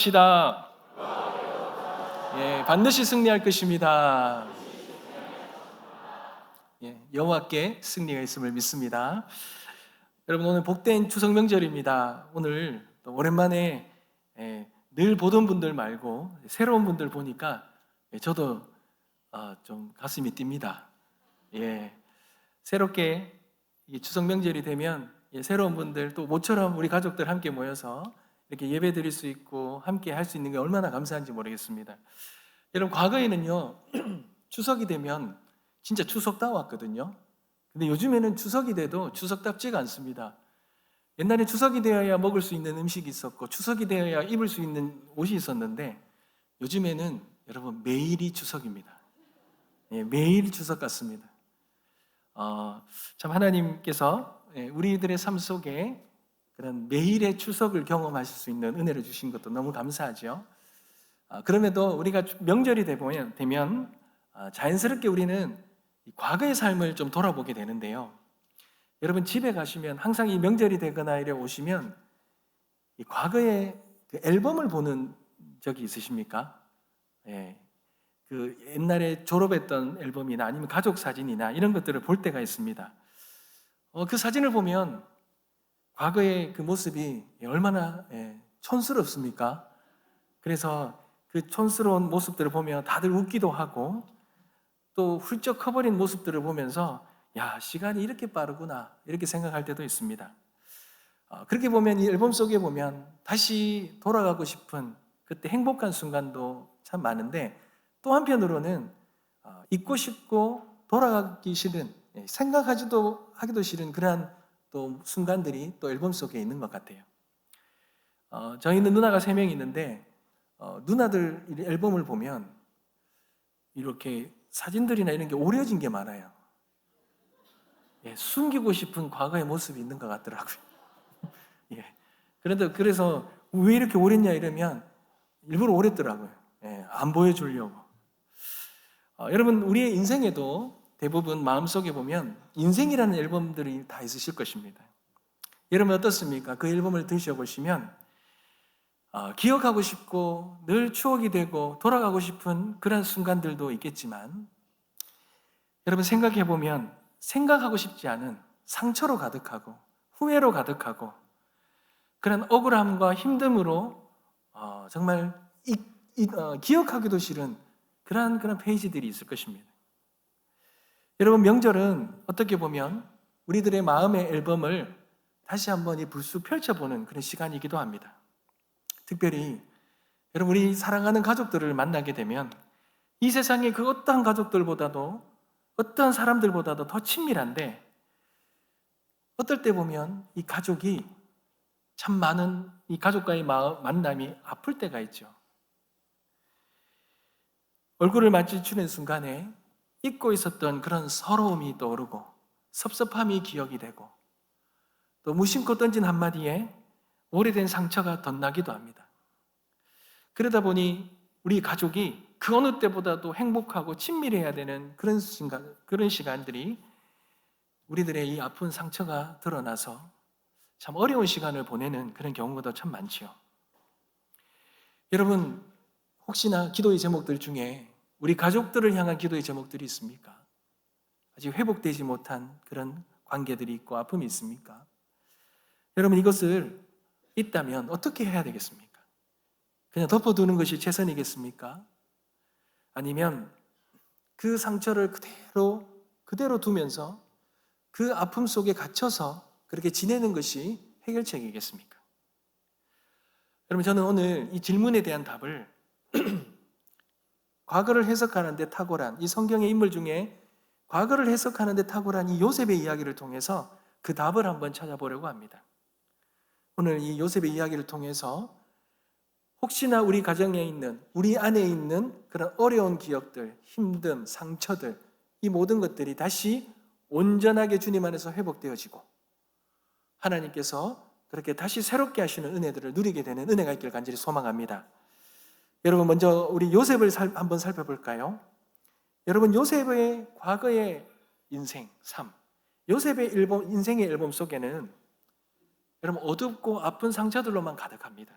시다. 예, 반드시 승리할 것입니다. 예, 여호와께 승리가 있음을 믿습니다. 여러분, 오늘 복된 추석 명절입니다. 오늘 또 오랜만에 늘 보던 분들 말고 새로운 분들 보니까 저도 좀 가슴이 뜁니다. 예, 새롭게 이 추석 명절이 되면 새로운 분들, 또 모처럼 우리 가족들 함께 모여서 이렇게 예배 드릴 수 있고 함께 할 수 있는 게 얼마나 감사한지 모르겠습니다. 여러분, 과거에는요 추석이 되면 진짜 추석다 왔거든요. 근데 요즘에는 추석이 돼도 추석답지가 않습니다. 옛날에 추석이 되어야 먹을 수 있는 음식이 있었고 추석이 되어야 입을 수 있는 옷이 있었는데, 요즘에는 여러분 매일이 추석입니다. 예, 매일 추석 같습니다. 참 하나님께서 우리들의 삶 속에 그런 매일의 추석을 경험하실 수 있는 은혜를 주신 것도 너무 감사하죠. 그럼에도 우리가 명절이 되면 자연스럽게 우리는 과거의 삶을 좀 돌아보게 되는데요. 여러분, 집에 가시면 항상 이 명절이 되거나 이래 오시면 이 과거의 그 앨범을 보는 적이 있으십니까? 예, 그 옛날에 졸업했던 앨범이나 아니면 가족 사진이나 이런 것들을 볼 때가 있습니다. 그 사진을 보면 과거의 그 모습이 얼마나 촌스럽습니까? 그래서 그 촌스러운 모습들을 보면 다들 웃기도 하고, 또 훌쩍 커버린 모습들을 보면서 야, 시간이 이렇게 빠르구나 이렇게 생각할 때도 있습니다. 그렇게 보면 이 앨범 속에 보면 다시 돌아가고 싶은 그때 행복한 순간도 참 많은데, 또 한편으로는 잊고 싶고 돌아가기 싫은, 생각하기도 싫은 그러한 또 순간들이 또 앨범 속에 있는 것 같아요. 저희는 누나가 3명이 있는데 누나들 앨범을 보면 이렇게 사진들이나 이런 게 오려진 게 많아요. 숨기고 싶은 과거의 모습이 있는 것 같더라고요. 그래서 왜 이렇게 오랬냐 이러면 일부러 오랬더라고요. 안 보여주려고. 여러분, 우리의 인생에도 대부분 마음속에 보면 인생이라는 앨범들이 다 있으실 것입니다. 여러분 어떻습니까? 그 앨범을 드셔보시면 기억하고 싶고 늘 추억이 되고 돌아가고 싶은 그런 순간들도 있겠지만, 여러분 생각해보면 생각하고 싶지 않은 상처로 가득하고 후회로 가득하고 그런 억울함과 힘듦으로 정말 기억하기도 싫은 그런 페이지들이 있을 것입니다. 여러분, 명절은 어떻게 보면 우리들의 마음의 앨범을 다시 한번 불쑥 펼쳐보는 그런 시간이기도 합니다. 특별히 여러분, 우리 사랑하는 가족들을 만나게 되면 이 세상의 그 어떠한 가족들보다도 어떠한 사람들보다도 더 친밀한데, 어떨 때 보면 이 가족이 참 많은 이 가족과의 만남이 아플 때가 있죠. 얼굴을 마주치는 순간에 잊고 있었던 그런 서러움이 떠오르고 섭섭함이 기억이 되고, 또 무심코 던진 한마디에 오래된 상처가 덧나기도 합니다. 그러다 보니 우리 가족이 그 어느 때보다도 행복하고 친밀해야 되는 그런 시간들이 우리들의 이 아픈 상처가 드러나서 참 어려운 시간을 보내는 그런 경우도 참 많지요. 여러분, 혹시나 기도의 제목들 중에 우리 가족들을 향한 기도의 제목들이 있습니까? 아직 회복되지 못한 그런 관계들이 있고 아픔이 있습니까? 여러분, 이것을 있다면 어떻게 해야 되겠습니까? 그냥 덮어두는 것이 최선이겠습니까? 아니면 그 상처를 그대로 두면서 그 아픔 속에 갇혀서 그렇게 지내는 것이 해결책이겠습니까? 여러분, 저는 오늘 이 질문에 대한 답을 과거를 해석하는 데 탁월한 이 성경의 인물 중에 과거를 해석하는 데 탁월한 이 요셉의 이야기를 통해서 그 답을 한번 찾아보려고 합니다. 오늘 이 요셉의 이야기를 통해서 혹시나 우리 가정에 있는, 우리 안에 있는 그런 어려운 기억들, 힘듦, 상처들, 이 모든 것들이 다시 온전하게 주님 안에서 회복되어지고 하나님께서 그렇게 다시 새롭게 하시는 은혜들을 누리게 되는 은혜가 있기를 간절히 소망합니다. 여러분, 먼저 우리 요셉을 한번 살펴볼까요? 여러분, 요셉의 과거의 인생, 삶, 요셉의 인생의 앨범 속에는 여러분 어둡고 아픈 상처들로만 가득합니다.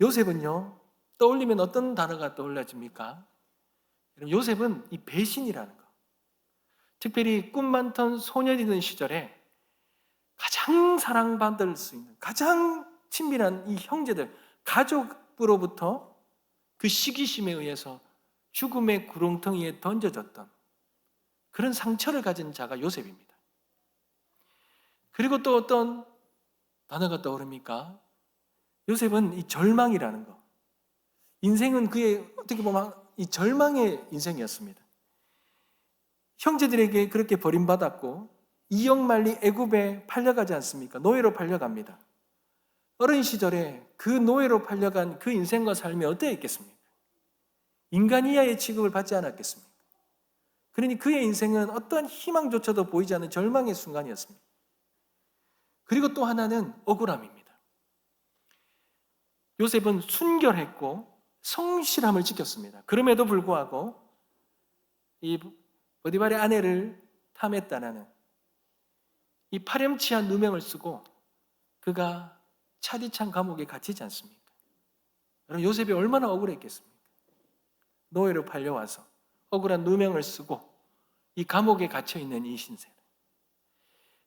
요셉은요, 떠올리면 어떤 단어가 떠올라집니까? 요셉은 이 배신이라는 거, 특별히 꿈 많던 소년이던 시절에 가장 사랑받을 수 있는, 가장 친밀한 이 형제들, 가족으로부터 그 시기심에 의해서 죽음의 구렁텅이에 던져졌던 그런 상처를 가진 자가 요셉입니다. 그리고 또 어떤 단어가 떠오릅니까? 요셉은 이 절망이라는 거, 인생은 그의 어떻게 보면 이 절망의 인생이었습니다. 형제들에게 그렇게 버림받았고 이역만리 애굽에 팔려가지 않습니까? 노예로 팔려갑니다. 어린 시절에 그 노예로 팔려간 그 인생과 삶이 어떠했겠습니까? 인간 이하의 취급을 받지 않았겠습니까? 그러니 그의 인생은 어떠한 희망조차도 보이지 않는 절망의 순간이었습니다. 그리고 또 하나는 억울함입니다. 요셉은 순결했고 성실함을 지켰습니다. 그럼에도 불구하고 이 보디발의 아내를 탐했다는 이 파렴치한 누명을 쓰고 그가 차디찬 감옥에 갇히지 않습니까? 여러분, 요셉이 얼마나 억울했겠습니까? 노예로 팔려와서 억울한 누명을 쓰고 이 감옥에 갇혀있는 이 신세.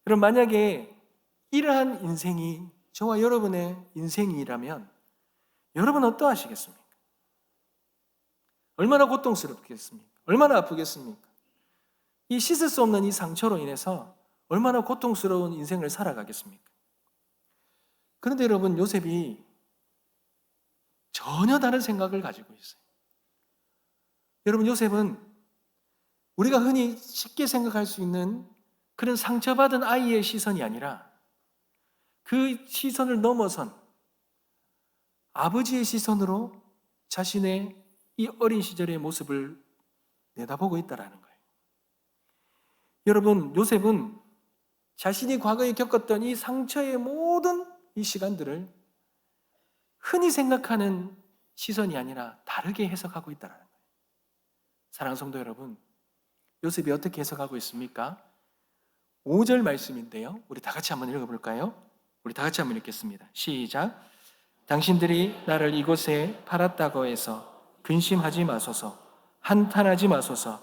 여러분, 만약에 이러한 인생이 저와 여러분의 인생이라면 여러분 어떠하시겠습니까? 얼마나 고통스럽겠습니까? 얼마나 아프겠습니까? 이 씻을 수 없는 이 상처로 인해서 얼마나 고통스러운 인생을 살아가겠습니까? 그런데 여러분, 요셉이 전혀 다른 생각을 가지고 있어요. 여러분, 요셉은 우리가 흔히 쉽게 생각할 수 있는 그런 상처받은 아이의 시선이 아니라 그 시선을 넘어선 아버지의 시선으로 자신의 이 어린 시절의 모습을 내다보고 있다는 거예요. 여러분, 요셉은 자신이 과거에 겪었던 이 상처의 모든 이 시간들을 흔히 생각하는 시선이 아니라 다르게 해석하고 있다는 거예요. 사랑하는 성도 여러분, 요셉이 어떻게 해석하고 있습니까? 5절 말씀인데요. 우리 다 같이 한번 읽어볼까요? 우리 다 같이 한번 읽겠습니다. 시작. 당신들이 나를 이곳에 팔았다고 해서 근심하지 마소서, 한탄하지 마소서.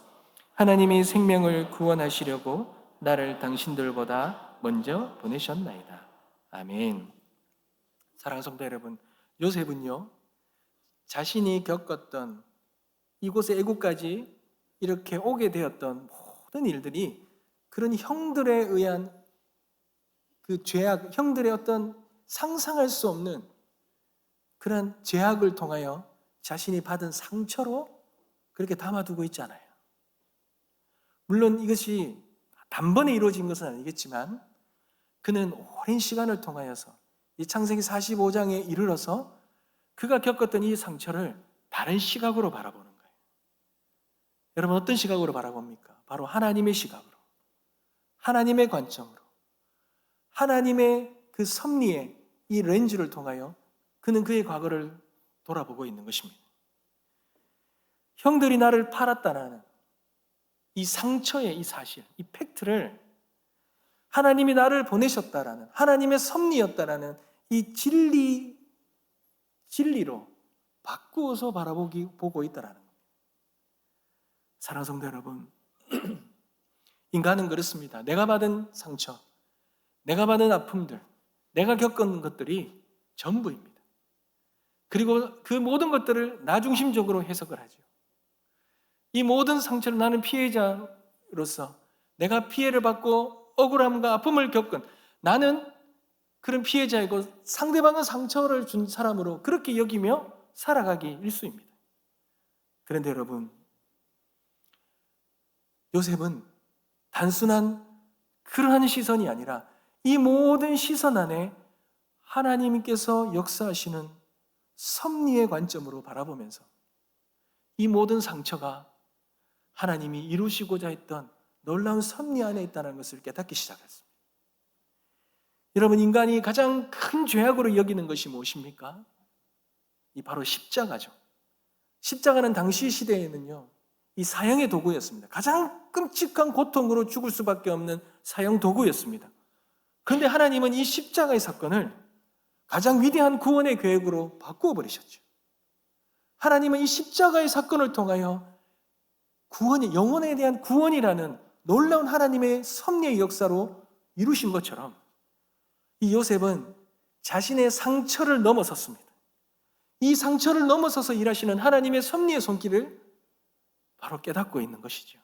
하나님이 생명을 구원하시려고 나를 당신들보다 먼저 보내셨나이다. 아멘. 사랑하는 성도 여러분, 요셉은요, 자신이 겪었던 이곳에 애국까지 이렇게 오게 되었던 모든 일들이 그런 형들에 의한 그 죄악, 형들의 어떤 상상할 수 없는 그런 죄악을 통하여 자신이 받은 상처로 그렇게 담아두고 있잖아요. 물론 이것이 단번에 이루어진 것은 아니겠지만 그는 오랜 시간을 통하여서 이 창세기 45장에 이르러서 그가 겪었던 이 상처를 다른 시각으로 바라보는 거예요. 여러분, 어떤 시각으로 바라봅니까? 바로 하나님의 시각으로, 하나님의 관점으로, 하나님의 그 섭리의 이 렌즈를 통하여 그는 그의 과거를 돌아보고 있는 것입니다. 형들이 나를 팔았다는 이 상처의 이 사실, 이 팩트를 하나님이 나를 보내셨다라는, 하나님의 섭리였다라는 이 진리로 바꾸어서 보고 있다라는 겁니다. 사랑하는 성도 여러분, 인간은 그렇습니다. 내가 받은 상처, 내가 받은 아픔들, 내가 겪은 것들이 전부입니다. 그리고 그 모든 것들을 나 중심적으로 해석을 하죠. 이 모든 상처를 나는 피해자로서 내가 피해를 받고 억울함과 아픔을 겪은 나는 그런 피해자이고 상대방은 상처를 준 사람으로 그렇게 여기며 살아가기 일쑤입니다. 그런데 여러분, 요셉은 단순한 그러한 시선이 아니라 이 모든 시선 안에 하나님께서 역사하시는 섭리의 관점으로 바라보면서 이 모든 상처가 하나님이 이루시고자 했던 놀라운 섭리 안에 있다는 것을 깨닫기 시작했습니다. 여러분, 인간이 가장 큰 죄악으로 여기는 것이 무엇입니까? 이 바로 십자가죠. 십자가는 당시 시대에는요, 이 사형의 도구였습니다. 가장 끔찍한 고통으로 죽을 수밖에 없는 사형 도구였습니다. 그런데 하나님은 이 십자가의 사건을 가장 위대한 구원의 계획으로 바꾸어 버리셨죠. 하나님은 이 십자가의 사건을 통하여 구원이, 영혼에 대한 구원이라는 놀라운 하나님의 섭리의 역사로 이루신 것처럼 이 요셉은 자신의 상처를 넘어섰습니다. 이 상처를 넘어서서 일하시는 하나님의 섭리의 손길을 바로 깨닫고 있는 것이죠.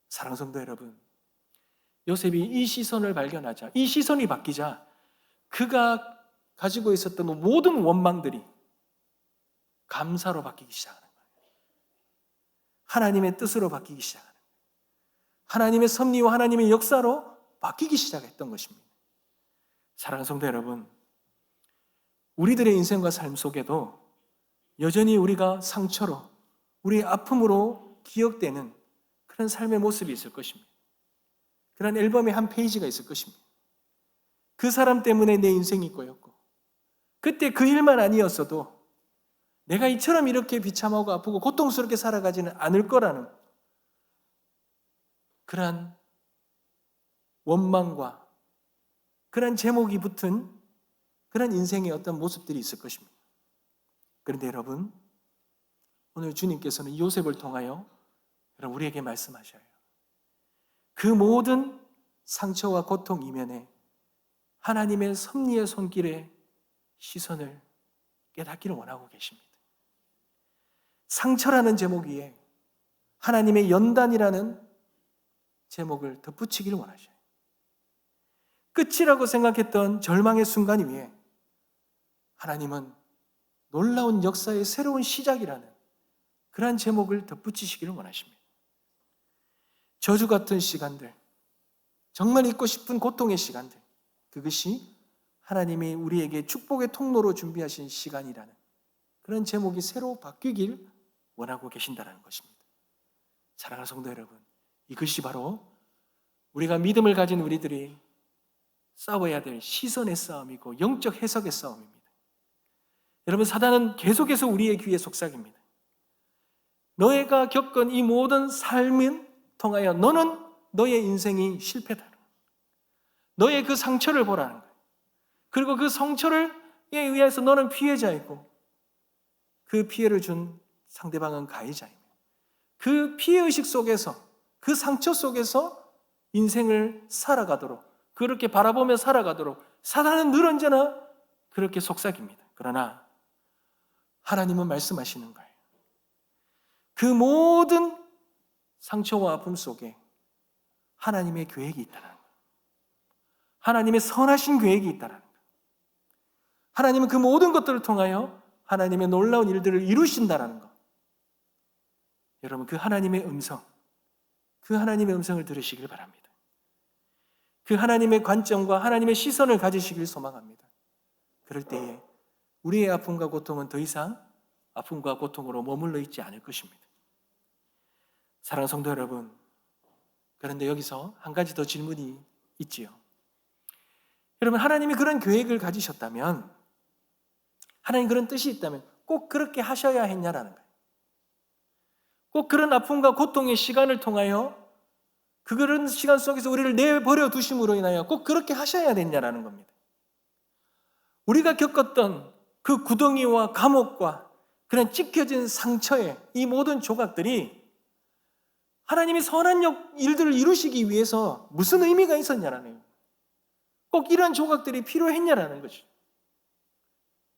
사랑하는 성도 여러분, 요셉이 이 시선을 발견하자, 이 시선이 바뀌자 그가 가지고 있었던 모든 원망들이 감사로 바뀌기 시작하는 거예요. 하나님의 뜻으로 바뀌기 시작하는 거예요. 하나님의 섭리와 하나님의 역사로 바뀌기 시작했던 것입니다. 사랑하는 성도 여러분, 우리들의 인생과 삶 속에도 여전히 우리가 상처로, 우리의 아픔으로 기억되는 그런 삶의 모습이 있을 것입니다. 그런 앨범의 한 페이지가 있을 것입니다. 그 사람 때문에 내 인생이 꼬였고, 그때 그 일만 아니었어도 내가 이처럼 이렇게 비참하고 아프고 고통스럽게 살아가지는 않을 거라는 그러한 원망과 그러한 제목이 붙은 그런 인생의 어떤 모습들이 있을 것입니다. 그런데 여러분, 오늘 주님께서는 요셉을 통하여 여러분 우리에게 말씀하셔요. 그 모든 상처와 고통 이면에 하나님의 섭리의 손길의 시선을 깨닫기를 원하고 계십니다. 상처라는 제목 위에 하나님의 연단이라는 제목을 덧붙이기를 원하셔요. 끝이라고 생각했던 절망의 순간 위에 하나님은 놀라운 역사의 새로운 시작이라는 그러한 제목을 덧붙이시기를 원하십니다. 저주 같은 시간들, 정말 잊고 싶은 고통의 시간들, 그것이 하나님이 우리에게 축복의 통로로 준비하신 시간이라는 그런 제목이 새로 바뀌길 원하고 계신다는 것입니다. 사랑하는 성도 여러분, 이것이 바로 우리가 믿음을 가진 우리들이 싸워야 될 시선의 싸움이고 영적 해석의 싸움입니다. 여러분, 사단은 계속해서 우리의 귀에 속삭입니다. 너희가 겪은 이 모든 삶을 통하여 너는 너의 인생이 실패다. 너의 그 상처를 보라는 거예요. 그리고 그 상처에 의해서 너는 피해자이고 그 피해를 준 상대방은 가해자입니다. 그 피해의식 속에서, 그 상처 속에서 인생을 살아가도록, 그렇게 바라보며 살아가도록 사단은 늘 언제나 그렇게 속삭입니다. 그러나 하나님은 말씀하시는 거예요. 그 모든 상처와 아픔 속에 하나님의 계획이 있다는 거예요. 하나님의 선하신 계획이 있다는 거예요. 하나님은 그 모든 것들을 통하여 하나님의 놀라운 일들을 이루신다는 것. 여러분, 그 하나님의 음성, 그 하나님의 음성을 들으시길 바랍니다. 그 하나님의 관점과 하나님의 시선을 가지시길 소망합니다. 그럴 때에 우리의 아픔과 고통은 더 이상 아픔과 고통으로 머물러 있지 않을 것입니다. 사랑하는 성도 여러분, 그런데 여기서 한 가지 더 질문이 있지요. 여러분, 하나님이 그런 계획을 가지셨다면, 하나님 그런 뜻이 있다면 꼭 그렇게 하셔야 했냐라는 거예요. 꼭 그런 아픔과 고통의 시간을 통하여 그런 시간 속에서 우리를 내버려 두심으로 인하여 꼭 그렇게 하셔야 됐냐라는 겁니다. 우리가 겪었던 그 구덩이와 감옥과 그런 찢겨진 상처의 이 모든 조각들이 하나님이 선한 일들을 이루시기 위해서 무슨 의미가 있었냐라는 거예요. 꼭 이런 조각들이 필요했냐라는 거죠.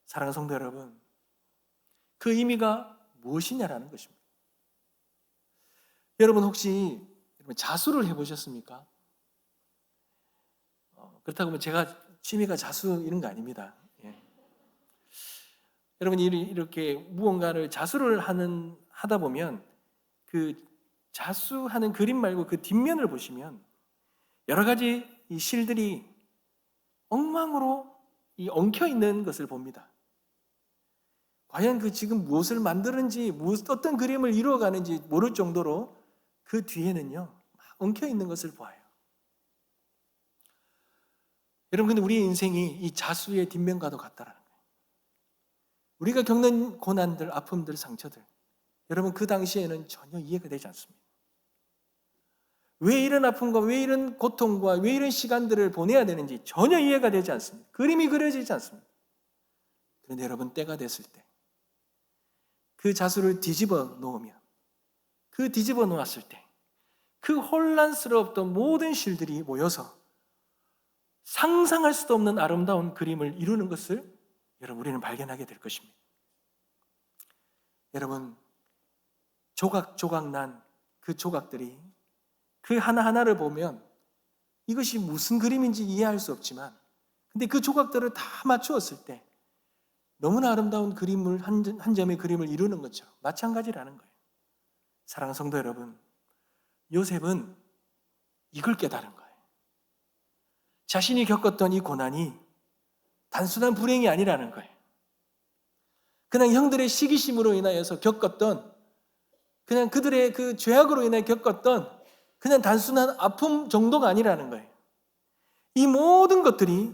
사랑하는 성도 여러분, 그 의미가 무엇이냐라는 것입니다. 여러분 혹시 자수를 해보셨습니까? 그렇다고 하면 제가 취미가 자수 이런 거 아닙니다. 예. 여러분이 이렇게 무언가를 자수를 하다 보면 그 자수하는 그림 말고 그 뒷면을 보시면 여러 가지 이 실들이 엉망으로 엉켜 있는 것을 봅니다. 과연 그 지금 무엇을 만드는지, 어떤 그림을 이루어가는지 모를 정도로 그 뒤에는요, 막 엉켜 있는 것을 보아요. 여러분, 근데 우리의 인생이 이 자수의 뒷면과도 같다라는 거예요. 우리가 겪는 고난들, 아픔들, 상처들, 여러분 그 당시에는 전혀 이해가 되지 않습니다. 왜 이런 아픔과 왜 이런 고통과 왜 이런 시간들을 보내야 되는지 전혀 이해가 되지 않습니다. 그림이 그려지지 않습니다. 그런데 여러분, 때가 됐을 때 그 자수를 뒤집어 놓으면, 그 뒤집어 놓았을 때 그 혼란스러웠던 모든 실들이 모여서 상상할 수도 없는 아름다운 그림을 이루는 것을 여러분, 우리는 발견하게 될 것입니다. 여러분, 조각조각 난 그 조각들이 그 하나하나를 보면 이것이 무슨 그림인지 이해할 수 없지만, 근데 그 조각들을 다 맞추었을 때 너무나 아름다운 그림을 한 점의 그림을 이루는 것처럼 마찬가지라는 거예요. 사랑하는 성도 여러분, 요셉은 이걸 깨달은 거예요. 자신이 겪었던 이 고난이 단순한 불행이 아니라는 거예요. 그냥 형들의 시기심으로 인하여서 겪었던, 그냥 그들의 그 죄악으로 인해 겪었던 그냥 단순한 아픔 정도가 아니라는 거예요. 이 모든 것들이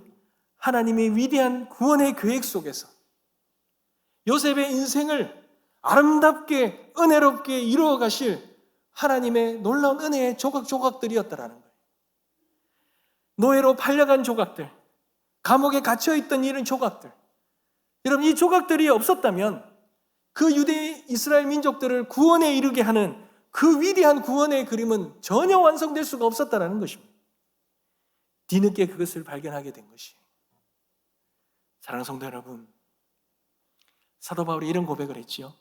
하나님의 위대한 구원의 계획 속에서 요셉의 인생을 아름답게 은혜롭게 이루어 가실 하나님의 놀라운 은혜의 조각조각들이었다라는 거예요. 노예로 팔려간 조각들, 감옥에 갇혀있던 이런 조각들, 여러분, 이 조각들이 없었다면 그 유대 이스라엘 민족들을 구원에 이르게 하는 그 위대한 구원의 그림은 전혀 완성될 수가 없었다는 것입니다. 뒤늦게 그것을 발견하게 된 것이에요. 사랑하는 성도 여러분, 사도 바울이 이런 고백을 했지요.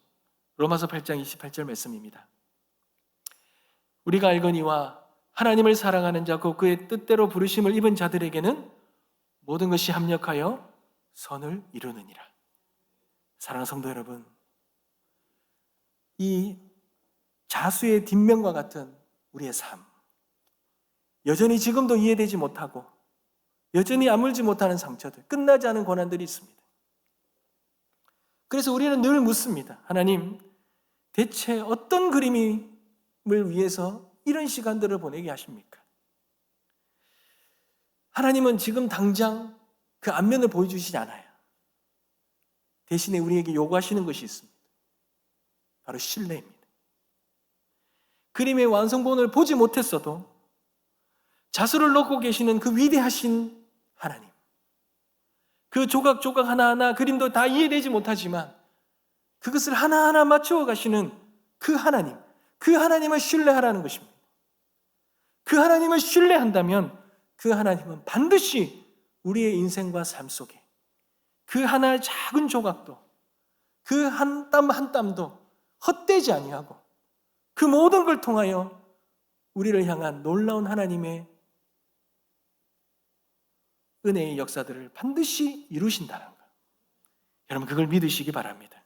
로마서 8장 28절 말씀입니다. 우리가 알거니와 하나님을 사랑하는 자 곧 그의 뜻대로 부르심을 입은 자들에게는 모든 것이 합력하여 선을 이루느니라. 사랑하는 성도 여러분, 이 자수의 뒷면과 같은 우리의 삶, 여전히 지금도 이해되지 못하고 여전히 아물지 못하는 상처들, 끝나지 않은 고난들이 있습니다. 그래서 우리는 늘 묻습니다. 하나님, 대체 어떤 그림을 위해서 이런 시간들을 보내게 하십니까? 하나님은 지금 당장 그 앞면을 보여주시지 않아요. 대신에 우리에게 요구하시는 것이 있습니다. 바로 신뢰입니다. 그림의 완성본을 보지 못했어도 자수를 놓고 계시는 그 위대하신 하나님, 그 조각조각 하나하나 그림도 다 이해되지 못하지만 그것을 하나하나 맞추어 가시는 그 하나님, 그 하나님을 신뢰하라는 것입니다. 그 하나님을 신뢰한다면 그 하나님은 반드시 우리의 인생과 삶 속에 그 하나의 작은 조각도, 그 한 땀 한 땀도 헛되지 아니하고 그 모든 걸 통하여 우리를 향한 놀라운 하나님의 은혜의 역사들을 반드시 이루신다는 것. 여러분, 그걸 믿으시기 바랍니다.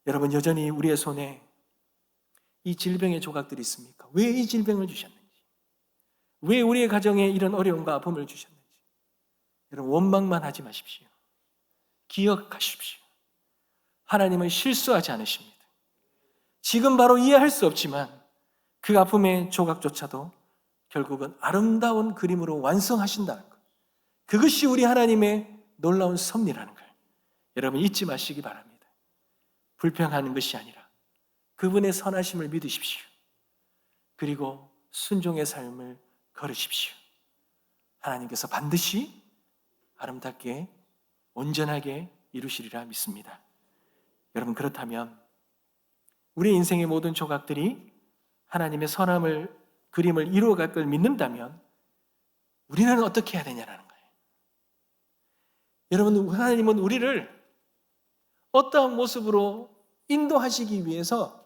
여러분, 여전히 우리의 손에 이 질병의 조각들이 있습니까? 왜 이 질병을 주셨는지, 왜 우리의 가정에 이런 어려움과 아픔을 주셨는지, 여러분, 원망만 하지 마십시오. 기억하십시오. 하나님은 실수하지 않으십니다. 지금 바로 이해할 수 없지만 그 아픔의 조각조차도 결국은 아름다운 그림으로 완성하신다는 것, 그것이 우리 하나님의 놀라운 섭리라는 걸 여러분 잊지 마시기 바랍니다. 불평하는 것이 아니라 그분의 선하심을 믿으십시오. 그리고 순종의 삶을 걸으십시오. 하나님께서 반드시 아름답게 온전하게 이루시리라 믿습니다. 여러분, 그렇다면 우리 인생의 모든 조각들이 하나님의 선함을, 그림을 이루어갈 걸 믿는다면 우리는 어떻게 해야 되냐라는 거예요. 여러분, 하나님은 우리를 어떠한 모습으로 인도하시기 위해서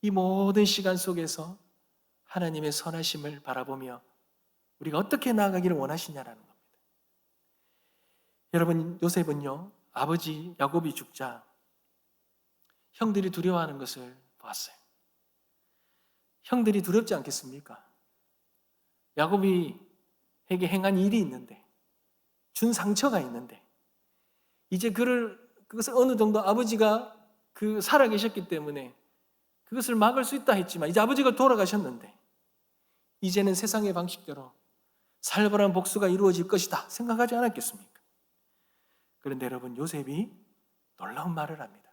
이 모든 시간 속에서 하나님의 선하심을 바라보며 우리가 어떻게 나아가기를 원하시냐라는 겁니다. 여러분, 요셉은요, 아버지 야곱이 죽자 형들이 두려워하는 것을 보았어요. 형들이 두렵지 않겠습니까? 야곱이 에게 행한 일이 있는데, 준 상처가 있는데, 이제 그것을 어느 정도 아버지가 살아계셨기 때문에 그것을 막을 수 있다 했지만 이제 아버지가 돌아가셨는데 이제는 세상의 방식대로 살벌한 복수가 이루어질 것이다 생각하지 않았겠습니까? 그런데 여러분, 요셉이 놀라운 말을 합니다.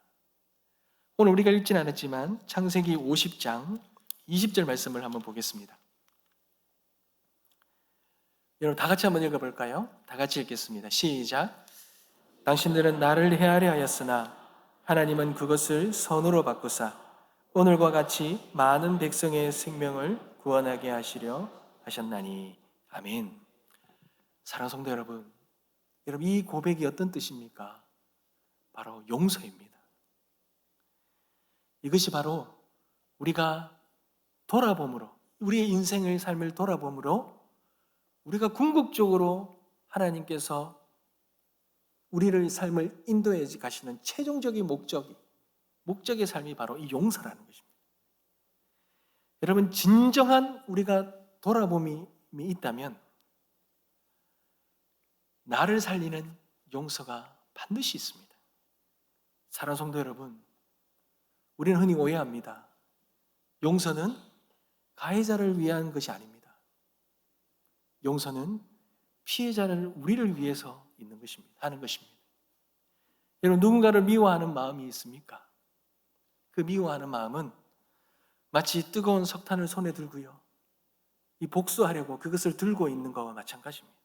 오늘 우리가 읽지는 않았지만 창세기 50장 20절 말씀을 한번 보겠습니다. 여러분, 다 같이 한번 읽어볼까요? 다 같이 읽겠습니다. 시작. 당신들은 나를 해하려 하였으나 하나님은 그것을 선으로 바꾸사 오늘과 같이 많은 백성의 생명을 구원하게 하시려 하셨나니. 아멘. 사랑하는 성도 여러분, 이 고백이 어떤 뜻입니까? 바로 용서입니다. 이것이 바로 우리가 돌아봄으로, 우리의 인생의 삶을 돌아봄으로 우리가 궁극적으로 하나님께서 우리의 삶을 인도해 가시는 최종적인 목적의 삶이 바로 이 용서라는 것입니다. 여러분, 진정한 우리가 돌아봄이 있다면 나를 살리는 용서가 반드시 있습니다. 사랑하는 성도 여러분, 우리는 흔히 오해합니다. 용서는 가해자를 위한 것이 아닙니다. 용서는 피해자를 우리를 위해서 하는 것입니다. 여러분, 누군가를 미워하는 마음이 있습니까? 그 미워하는 마음은 마치 뜨거운 석탄을 손에 들고요, 이 복수하려고 그것을 들고 있는 것과 마찬가지입니다.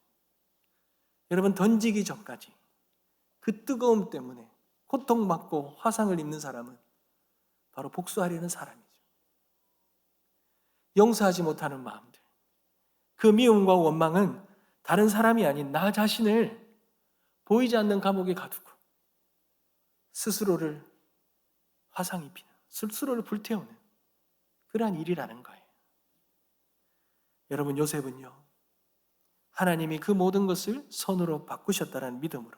여러분, 던지기 전까지 그 뜨거움 때문에 고통받고 화상을 입는 사람은 바로 복수하려는 사람이죠. 용서하지 못하는 마음들, 그 미움과 원망은 다른 사람이 아닌 나 자신을 보이지 않는 감옥에 가두고 스스로를 화상 입히는, 스스로를 불태우는 그러한 일이라는 거예요. 여러분, 요셉은요, 하나님이 그 모든 것을 선으로 바꾸셨다는 믿음으로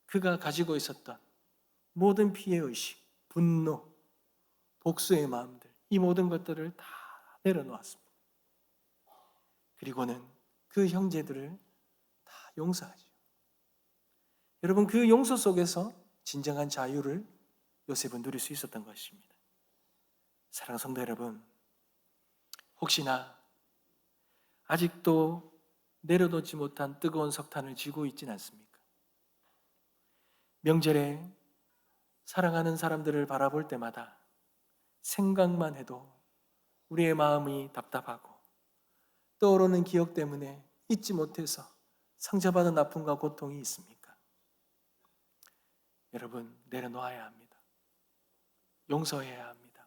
그가 가지고 있었던 모든 피해의식, 분노, 복수의 마음들, 이 모든 것들을 다 내려놓았습니다. 그리고는 그 형제들을 다 용서하죠. 여러분, 그 용서 속에서 진정한 자유를 요셉은 누릴 수 있었던 것입니다. 사랑하는 성도 여러분, 혹시나 아직도 내려놓지 못한 뜨거운 석탄을 쥐고 있지는 않습니까? 명절에 사랑하는 사람들을 바라볼 때마다 생각만 해도 우리의 마음이 답답하고 떠오르는 기억 때문에 잊지 못해서 상처받은 아픔과 고통이 있습니까? 여러분, 내려놓아야 합니다. 용서해야 합니다.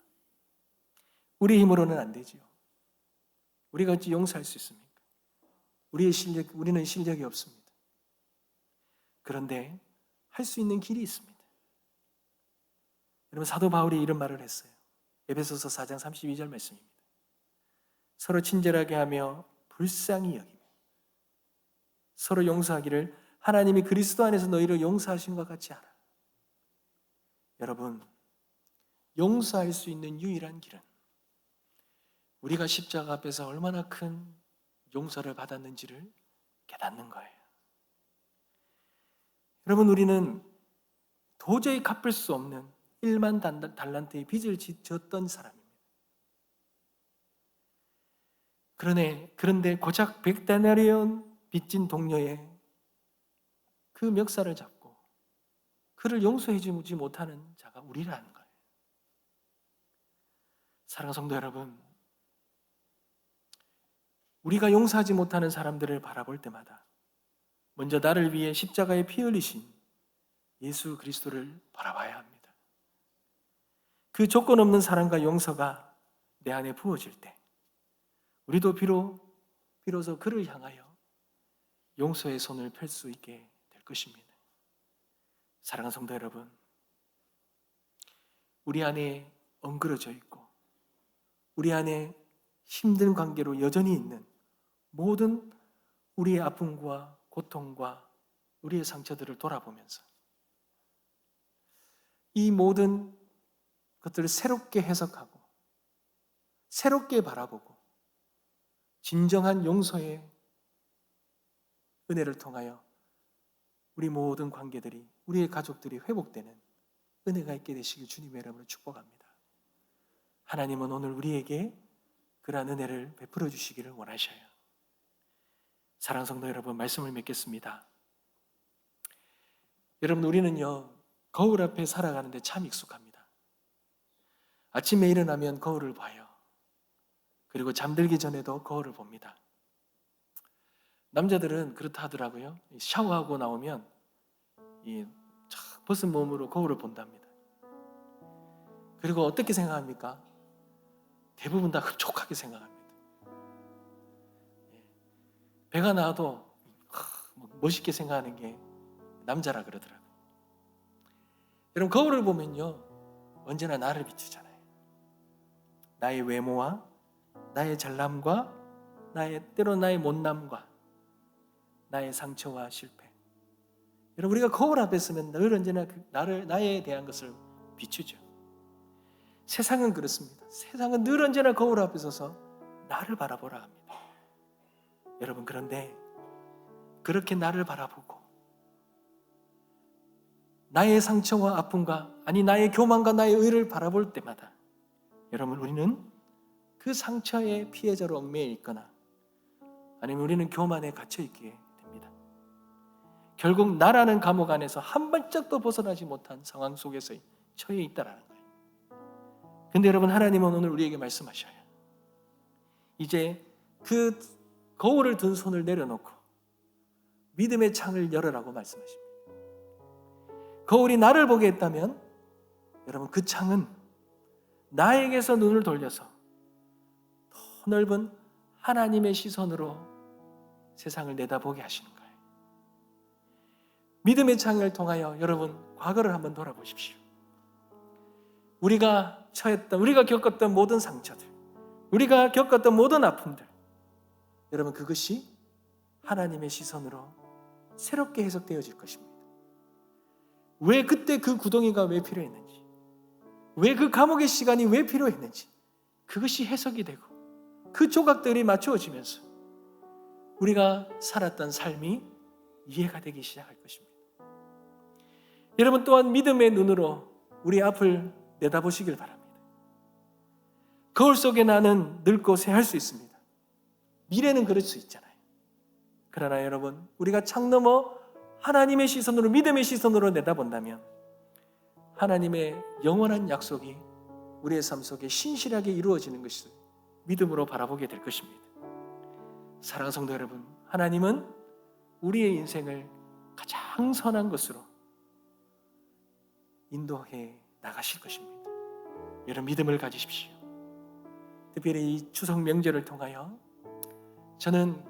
우리 힘으로는 안 되지요. 우리가 어찌 용서할 수 있습니까? 우리는 실력이 없습니다. 그런데 할 수 있는 길이 있습니다. 여러분, 사도 바울이 이런 말을 했어요. 에베소서 4장 32절 말씀입니다. 서로 친절하게 하며 불쌍히 여기며 서로 용서하기를 하나님이 그리스도 안에서 너희를 용서하신 것 같이 하라. 여러분, 용서할 수 있는 유일한 길은 우리가 십자가 앞에서 얼마나 큰 용서를 받았는지를 깨닫는 거예요. 여러분, 우리는 도저히 갚을 수 없는 1만 달란트의 빚을 졌던 사람입니다. 그런데 고작 100데나리온 빚진 동료의 그 멱살을 잡고 그를 용서해 주지 못하는 자가 우리라는 거예요. 사랑하는 성도 여러분, 우리가 용서하지 못하는 사람들을 바라볼 때마다 먼저 나를 위해 십자가에 피 흘리신 예수 그리스도를 바라봐야 합니다. 그 조건 없는 사랑과 용서가 내 안에 부어질 때 우리도 비로소 그를 향하여 용서의 손을 펼 수 있게 될 것입니다. 사랑하는 성도 여러분, 우리 안에 엉그러져 있고 우리 안에 힘든 관계로 여전히 있는 모든 우리의 아픔과 고통과 우리의 상처들을 돌아보면서 이 모든 것들을 새롭게 해석하고 새롭게 바라보고 진정한 용서의 은혜를 통하여 우리 모든 관계들이, 우리의 가족들이 회복되는 은혜가 있게 되시길 주님의 이름으로 축복합니다. 하나님은 오늘 우리에게 그러한 은혜를 베풀어 주시기를 원하셔요. 사랑하는 성도 여러분, 말씀을 맺겠습니다. 여러분, 우리는요, 거울 앞에 살아가는데 참 익숙합니다. 아침에 일어나면 거울을 봐요. 그리고 잠들기 전에도 거울을 봅니다. 남자들은 그렇다 하더라고요. 샤워하고 나오면 이 벗은 몸으로 거울을 본답니다. 그리고 어떻게 생각합니까? 대부분 다 흡족하게 생각합니다. 배가 나와도 멋있게 생각하는 게 남자라 그러더라고요. 여러분, 거울을 보면요, 언제나 나를 비추잖아요. 나의 외모와 나의 잘남과 때로 나의 못남과 나의 상처와 실패. 여러분, 우리가 거울 앞에 서면 늘 언제나 나에 대한 것을 비추죠. 세상은 그렇습니다. 세상은 늘 언제나 거울 앞에 서서 나를 바라보라 합니다. 여러분, 그런데 그렇게 나를 바라보고 나의 상처와 아픔과 나의 교만과 나의 의를 바라볼 때마다 여러분, 우리는 그 상처의 피해자로 얽매여 있거나 아니면 우리는 교만에 갇혀 있게 됩니다. 결국 나라는 감옥 안에서 한 발짝도 벗어나지 못한 상황 속에서 처해 있다라는 거예요. 근데 여러분, 하나님은 오늘 우리에게 말씀하셔요. 이제 그 거울을 든 손을 내려놓고 믿음의 창을 열어라고 말씀하십니다. 거울이 나를 보게 했다면 여러분, 그 창은 나에게서 눈을 돌려서 더 넓은 하나님의 시선으로 세상을 내다보게 하시는 거예요. 믿음의 창을 통하여 여러분, 과거를 한번 돌아보십시오. 우리가 겪었던 모든 상처들, 우리가 겪었던 모든 아픔들, 여러분, 그것이 하나님의 시선으로 새롭게 해석되어질 것입니다. 왜 그때 그 구덩이가 왜 필요했는지, 왜 그 감옥의 시간이 왜 필요했는지, 그것이 해석이 되고 그 조각들이 맞추어지면서 우리가 살았던 삶이 이해가 되기 시작할 것입니다. 여러분, 또한 믿음의 눈으로 우리 앞을 내다보시길 바랍니다. 거울 속에 나는 늙고 쇠할 수 있습니다. 미래는 그럴 수 있잖아요. 그러나 여러분, 우리가 창 너머 하나님의 시선으로, 믿음의 시선으로 내다본다면 하나님의 영원한 약속이 우리의 삶 속에 신실하게 이루어지는 것을 믿음으로 바라보게 될 것입니다. 사랑하는 성도 여러분, 하나님은 우리의 인생을 가장 선한 것으로 인도해 나가실 것입니다. 여러분, 믿음을 가지십시오. 특별히 이 추석 명절을 통하여 저는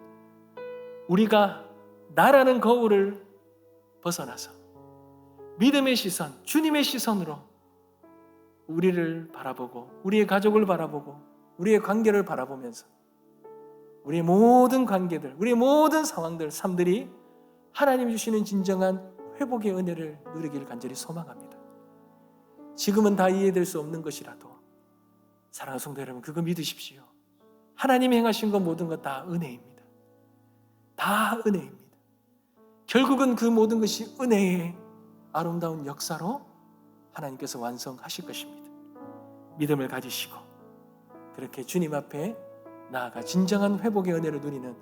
우리가 나라는 거울을 벗어나서 믿음의 시선, 주님의 시선으로 우리를 바라보고 우리의 가족을 바라보고 우리의 관계를 바라보면서 우리의 모든 관계들, 우리의 모든 상황들, 삶들이 하나님이 주시는 진정한 회복의 은혜를 누리기를 간절히 소망합니다. 지금은 다 이해될 수 없는 것이라도 사랑하는 성도 여러분, 그거 믿으십시오. 하나님이 행하신 것 모든 것 다 은혜입니다. 다 은혜입니다. 결국은 그 모든 것이 은혜의 아름다운 역사로 하나님께서 완성하실 것입니다. 믿음을 가지시고 그렇게 주님 앞에 나아가 진정한 회복의 은혜를 누리는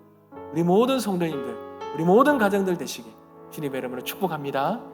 우리 모든 성도님들, 우리 모든 가정들 되시길 주님의 이름으로 축복합니다.